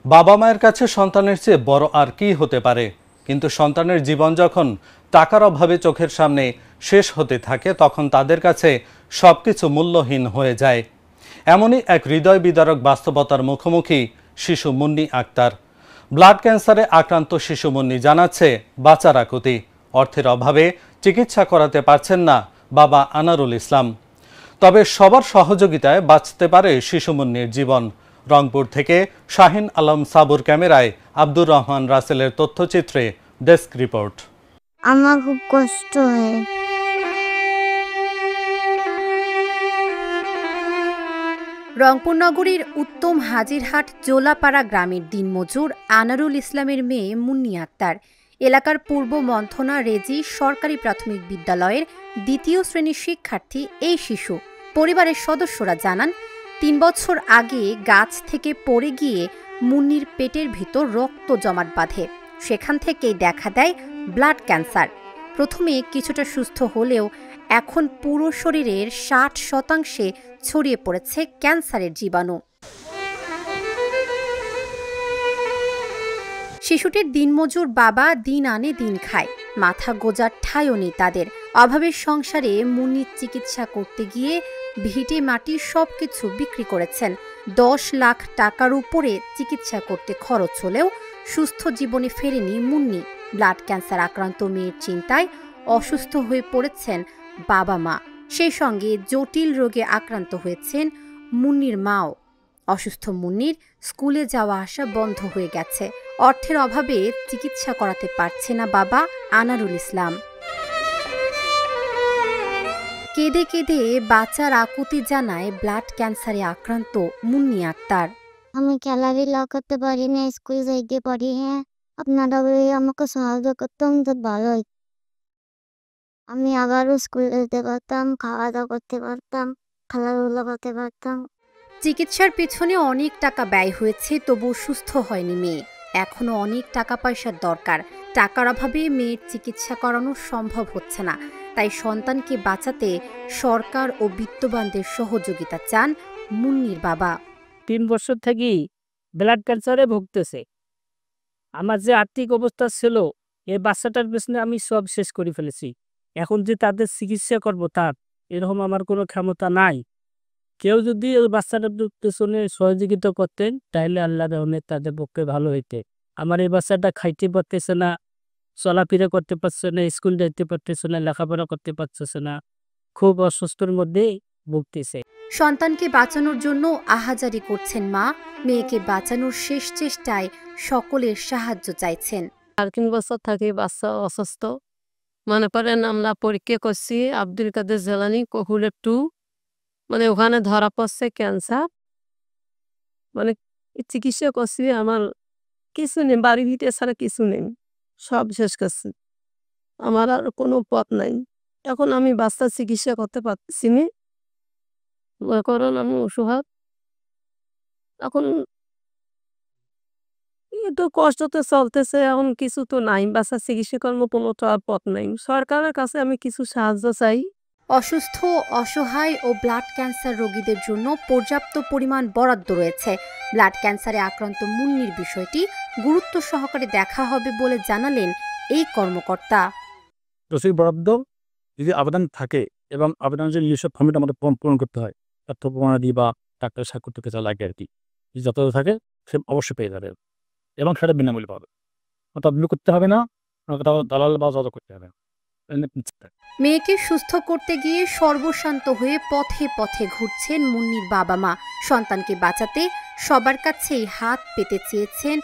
বাবা মায়ের কাছে সন্তানের চেয়ে বড় আর কি হতে পারে, কিন্তু সন্তানের জীবন যখন টাকার অভাবে চোখের সামনে শেষ হতে থাকে তখন তাদের কাছে সবকিছু মূল্যহীন হয়ে যায়। এমনই এক হৃদয় বিদারক বাস্তবতার মুখোমুখি শিশু মুন্নি আক্তার। ব্লাড ক্যান্সারে আক্রান্ত শিশু মুন্নি জানাচ্ছে বাঁচার আকুতি। অর্থের অভাবে চিকিৎসা করাতে পারছেন না বাবা আনারুল ইসলাম। তবে সবার সহযোগিতায় বাঁচতে পারে শিশু মুন্নির জীবন। রংপুর থেকে শাহিন আলম সাবুর ক্যামেরায় আব্দুর রহমান রাসেলের তথ্যচিত্রে ডেস্ক রিপোর্ট। আমার খুব কষ্ট হয়। রংপুর নগরীর উত্তম হাজিরহাট জোলাপাড়া গ্রামের দিনমজুর আনারুল ইসলামের মেয়ে মুন্নি আক্তার। এলাকার পূর্ব মন্থনা রেজি সরকারি প্রাথমিক বিদ্যালয়ের ২য় শ্রেণীর শিক্ষার্থী এই শিশু। পরিবারের সদস্যরা জানান, ৩ বছর আগে গাছ থেকে পড়ে গিয়ে মুন্নির পেটের ভিতর রক্ত জমাট বাঁধে। সেখান থেকেই দেখা দেয় ব্লাড ক্যান্সার। প্রথমে কিছুটা সুস্থ হলেও এখন পুরো শরীরের ৬০% ছড়িয়ে পড়েছে ক্যান্সারের জীবাণু। শিশুটির দিনমজুর বাবা দিন আনে দিন খায়, মাথা গোজার ঠাঁইও নেই তাদের। অভাবের সংসারে মুন্নির চিকিৎসা করতে গিয়ে ভিটে মাটি সবকিছু বিক্রি করেছেন। ১০ লাখ টাকার উপরে চিকিৎসা করতে খরচ হলেও সুস্থ জীবনে ফেরেনি মুন্নি। ব্লাড ক্যান্সার আক্রান্ত মেয়ের চিন্তায় অসুস্থ হয়ে পড়েছেন বাবা মা। সেই সঙ্গে জটিল রোগে আক্রান্ত হয়েছেন মুন্নির মাও। অসুস্থ মুন্নির স্কুলে যাওয়া আসা বন্ধ হয়ে গেছে। অর্থের অভাবে চিকিৎসা করাতে পারছে না বাবা আনারুল ইসলাম। কেঁদে কেঁদে বাঁচার আকুতি জানায় ব্লাড ক্যান্সারে আক্রান্ত মুন্নি আক্তার। আমি খেলাধুলা করতে পারি না, স্কুল যাইতে পারি না। আপনারা আমাকে সাহায্য করতাম তো ভালো। আমি আবারও স্কুল যেতে পারতাম, খাওয়া দাওয়া করতে পারতাম, খেলাধুলা করতে পারতাম। চিকিৎসার পেছনে অনেক টাকা ব্যয় হয়েছে, তবু সুস্থ হয়নি মেয়ে। এখনো অনেক টাকা পয়সার দরকার। টাকার অভাবে মেয়ের চিকিৎসা করানো সম্ভব হচ্ছে না। তাই সন্তানকে বাঁচাতে সরকার ও বিত্তবানদের সহযোগিতা চান মুন্নির বাবা। ৩ বছর থেকেই ব্লাড ক্যান্সারে ভুগতেছে। আমার যে আর্থিক অবস্থা ছিল, এই বাচ্চাটার পেছনে আমি সব শেষ করে ফেলেছি। এখন যে তাদের চিকিৎসা করব তার এরকম আমার কোনো ক্ষমতা নাই। কেউ যদি ওই বাচ্চাটার পেছনে সহযোগিতা করতেন তাহলে আল্লাহর রহমতে তাদের পক্ষে ভালো হইতে। আমার এই বাচ্চাটা খাইতে পারতেছে না, চলাফেরা করতে পারছে না, স্কুল যাইতে পারতেছে না, লেখাপড়া করতে পারতেছে না, খুব অসুস্থর মধ্যে ভুগতেছে। সন্তানকে বাঁচানোর জন্য আহাজারি করছেন মা। মেয়েকে বাঁচানোর শেষ চেষ্টায় সকলের সাহায্য চাইছেন। ৩ বছর থেকে বাচ্চা অসুস্থ। মনে করেন আমরা পরীক্ষা করছি আব্দুল কাদের জেলানি কহুলের 2, মানে ওখানে ধরা পড়ছে ক্যান্সার। মানে চিকিৎসা করছি, আমার কিছু নেই, বাড়ি ভিতরে ছাড়া কিছু নেই, সব শেষ করছি। আমার আর কোনো পথ নাই। এখন আমি বাচ্চার চিকিৎসা করতে পারছি না, কারণ আমি অসহায়। এখন একটু কষ্টতে চলতেছে, এখন কিছু তো নাই, বাচ্চার চিকিৎসা কর্ম কোনো তো আর পথ নাই। সরকারের কাছে আমি কিছু সাহায্য চাই। অসুস্থ, অসহায় ও ব্লাড ক্যান্সার রোগীদের জন্য পর্যাপ্ত পরিমাণ বরাদ্দ রয়েছে। ব্লাড ক্যান্সারে আক্রান্ত মুন্নির বিষয়টি গুরুত্ব সহকারে দেখা হবে বলে জানালেন এই কর্মকর্তা। রসিদ বরাদ্দ যদি আবেদন থাকে এবং আবেদনের যে নিজস্ব ফর্মেট আমাদের পূরণ করতে হয়, তথ্য প্রমাণাদি বা ডাক্তার স্বাক্ষর থেকে যা লাগে আর কি, যত থাকে সে অবশ্যই পেয়ে যাবে এবং সেটা বিনামূল্যে পাবে। তদবির করতে হবে না, দালাল বা যত করতে হবে। মেয়েকে সুস্থ করতে গিয়ে সর্বশান্ত হয়ে পথে পথে ঘুরছেন মুন্নির বাবা মা। সন্তানকে বাঁচাতে সবার কাছেই হাত পেতে চেয়েছেন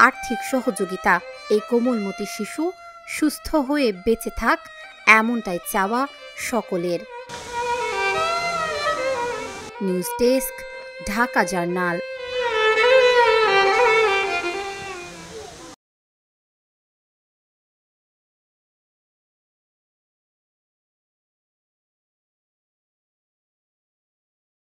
আর্থিক সহযোগিতা। এই কোমলমতি শিশু সুস্থ হয়ে বেঁচে থাক, এমনটাই চাওয়া সকলের। News desk, Dhaka journal.